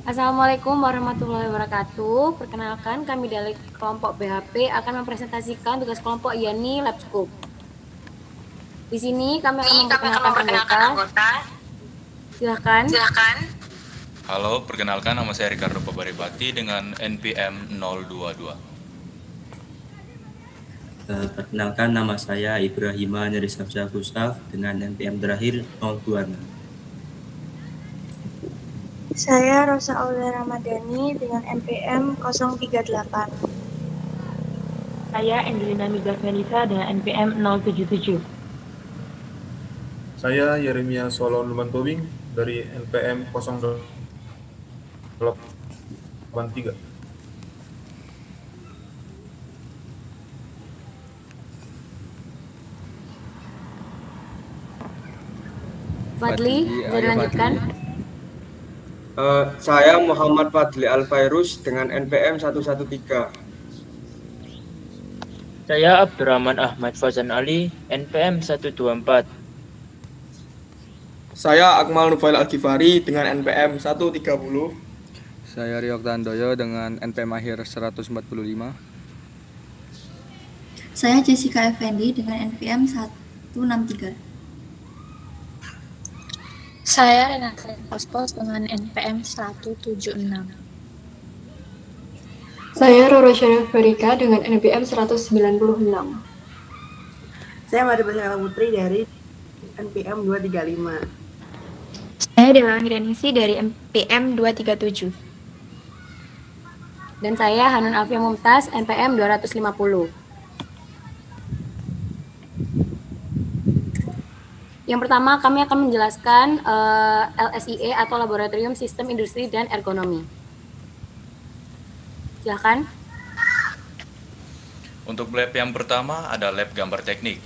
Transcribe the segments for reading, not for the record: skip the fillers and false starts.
Assalamualaikum warahmatullahi wabarakatuh. Perkenalkan, kami dari kelompok BHP akan mempresentasikan tugas kelompok yakni Lab Scope. Di sini kami akan memperkenalkan anggota. Silahkan. Halo, perkenalkan nama saya Ricardo Pabaripati dengan NPM 022. Perkenalkan nama saya Ibrahima Nerisamsyah Gustaf dengan NPM terakhir 026. Saya Rosa Aulia Ramadhani dengan NPM 038. Saya Angelina Miza Felisa dengan NPM 077. Saya Yeremia Solon Lumantobing dari NPM 083. Fadli, bisa dilanjutkan? Saya Muhammad Fadli Alfairus dengan NPM 113. Saya Abdurrahman Ahmad Fazan Ali, NPM 124. Saya Akmal Nufail Al-Ghifari dengan NPM 130. Saya Rio Tandoyo dengan NPM akhir 145. Saya Jessica Effendi dengan NPM 163. Saya Renata Pospos dengan NPM 176. Saya Roro Syarif Ferika dengan NPM 196. Saya Mari Basila Putri dari NPM 235. Saya Dewa Anggiranisi dari NPM 237. Dan saya Hanun Alfia Mumtaz, NPM 250. Yang pertama, kami akan menjelaskan LSIE atau Laboratorium Sistem Industri dan Ergonomi. Silakan. Untuk lab yang pertama ada lab gambar teknik.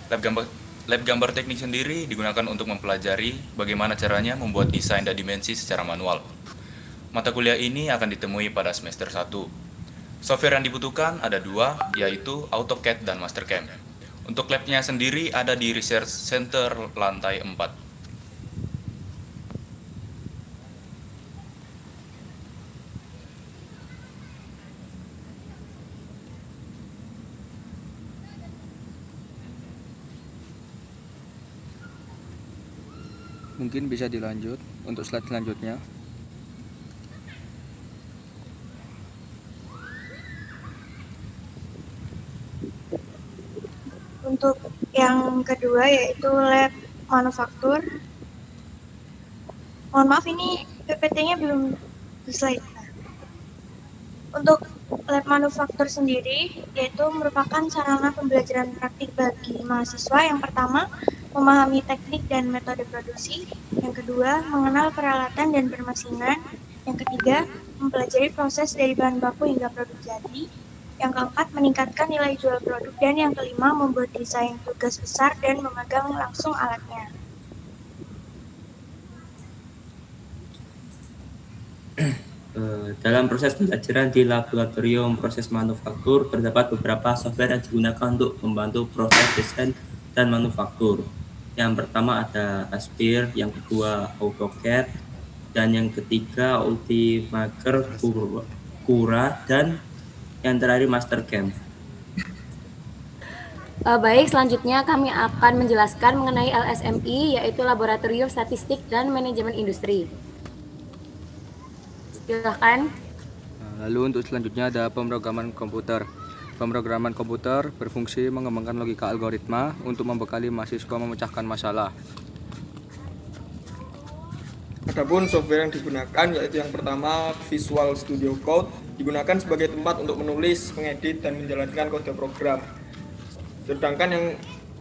Lab gambar teknik sendiri digunakan untuk mempelajari bagaimana caranya membuat desain dan dimensi secara manual. Mata kuliah ini akan ditemui pada semester 1. Software yang dibutuhkan ada 2, yaitu AutoCAD dan Mastercam. Untuk labnya sendiri ada di Research Center lantai 4. Mungkin bisa dilanjut untuk slide selanjutnya. Untuk yang kedua yaitu lab manufaktur. Mohon maaf, ini PPT-nya belum slide. Untuk lab manufaktur sendiri yaitu merupakan sarana pembelajaran praktik bagi mahasiswa. Yang pertama, memahami teknik dan metode produksi. Yang kedua, mengenal peralatan dan permesinan. Yang ketiga, mempelajari proses dari bahan baku hingga produk jadi. Yang keempat, meningkatkan nilai jual produk. Dan yang kelima, membuat desain tugas besar dan memegang langsung alatnya. Dalam proses pembelajaran di laboratorium proses manufaktur, terdapat beberapa software yang digunakan untuk membantu proses desain dan manufaktur. Yang pertama ada Aspir, yang kedua AutoCAD, dan yang ketiga Ultimaker, Cura, dan yang terakhir Mastercam. Baik, selanjutnya kami akan menjelaskan mengenai LSMI, yaitu Laboratorium Statistik dan Manajemen Industri. Silakan. Lalu untuk selanjutnya ada pemrograman komputer. Pemrograman komputer berfungsi mengembangkan logika algoritma untuk membekali mahasiswa memecahkan masalah. Adapun software yang digunakan yaitu yang pertama Visual Studio Code, digunakan sebagai tempat untuk menulis, mengedit, dan menjalankan kode program. Sedangkan yang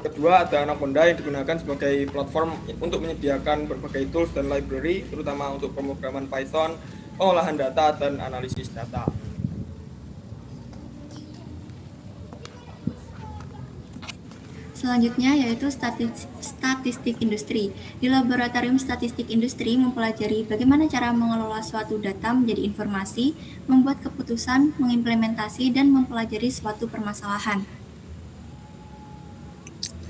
kedua ada Anaconda yang digunakan sebagai platform untuk menyediakan berbagai tools dan library, terutama untuk pemrograman Python, pengolahan data, dan analisis data. Selanjutnya yaitu statistik industri. Di laboratorium statistik industri mempelajari bagaimana cara mengelola suatu data menjadi informasi, membuat keputusan, mengimplementasi, dan mempelajari suatu permasalahan.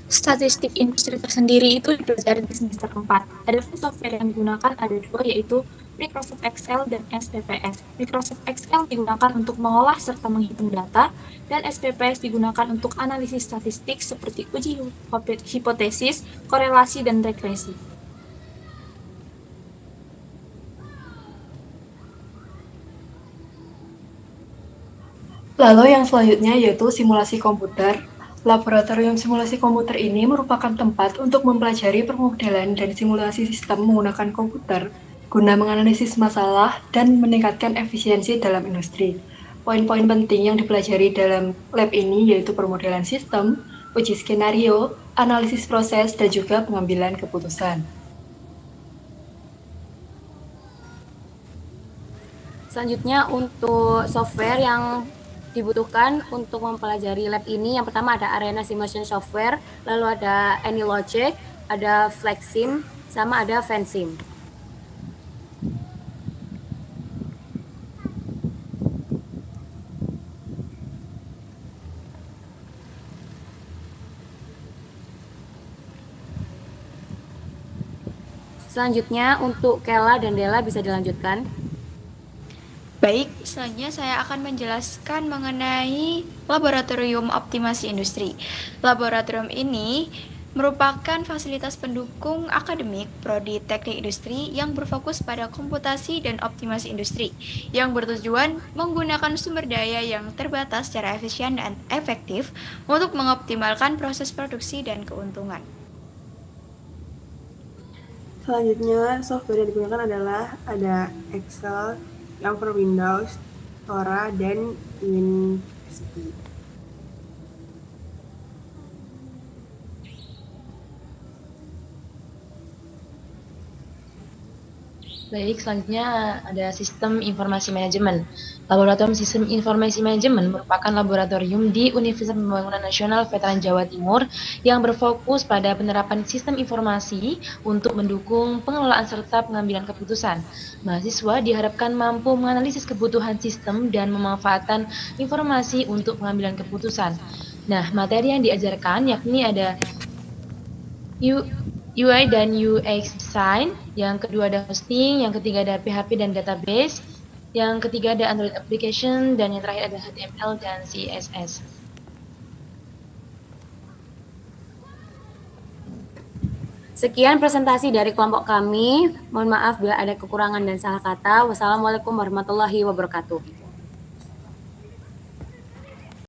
statistik industri tersendiri itu dipelajari di semester 4. Adapun software yang digunakan ada dua, yaitu Microsoft Excel dan SPPS. Microsoft Excel digunakan untuk mengolah serta menghitung data, dan SPPS digunakan untuk analisis statistik seperti uji hipotesis, korelasi, dan regresi. Lalu yang selanjutnya yaitu simulasi komputer. Laboratorium simulasi komputer ini merupakan tempat untuk mempelajari permodelan dan simulasi sistem menggunakan komputer guna menganalisis masalah dan meningkatkan efisiensi dalam industri. Poin-poin penting yang dipelajari dalam lab ini yaitu permodelan sistem, uji skenario, analisis proses, dan juga pengambilan keputusan. Selanjutnya untuk software yang dibutuhkan untuk mempelajari lab ini, yang pertama ada Arena Simulation Software, lalu ada AnyLogic, ada FlexSim, sama ada FanSim. Selanjutnya untuk Kela dan Dela bisa dilanjutkan. Baik, selanjutnya saya akan menjelaskan mengenai Laboratorium Optimasi Industri. Laboratorium ini merupakan fasilitas pendukung akademik Prodi Teknik Industri yang berfokus pada komputasi dan optimasi industri, yang bertujuan menggunakan sumber daya yang terbatas secara efisien dan efektif untuk mengoptimalkan proses produksi dan keuntungan. Selanjutnya, software yang digunakan adalah ada Excel yang for Windows, Tora, dan WinXP. Baik, selanjutnya ada Sistem Informasi Manajemen. Laboratorium Sistem Informasi Manajemen merupakan laboratorium di Universitas Pembangunan Nasional Veteran Jawa Timur yang berfokus pada penerapan sistem informasi untuk mendukung pengelolaan serta pengambilan keputusan. Mahasiswa diharapkan mampu menganalisis kebutuhan sistem dan memanfaatkan informasi untuk pengambilan keputusan. Nah, materi yang diajarkan yakni ada UI dan UX Design, yang kedua ada hosting, yang ketiga ada PHP dan database, yang ketiga ada Android application, dan yang terakhir ada HTML dan CSS. Sekian presentasi dari kelompok kami. Mohon maaf bila ada kekurangan dan salah kata. Wassalamualaikum warahmatullahi wabarakatuh.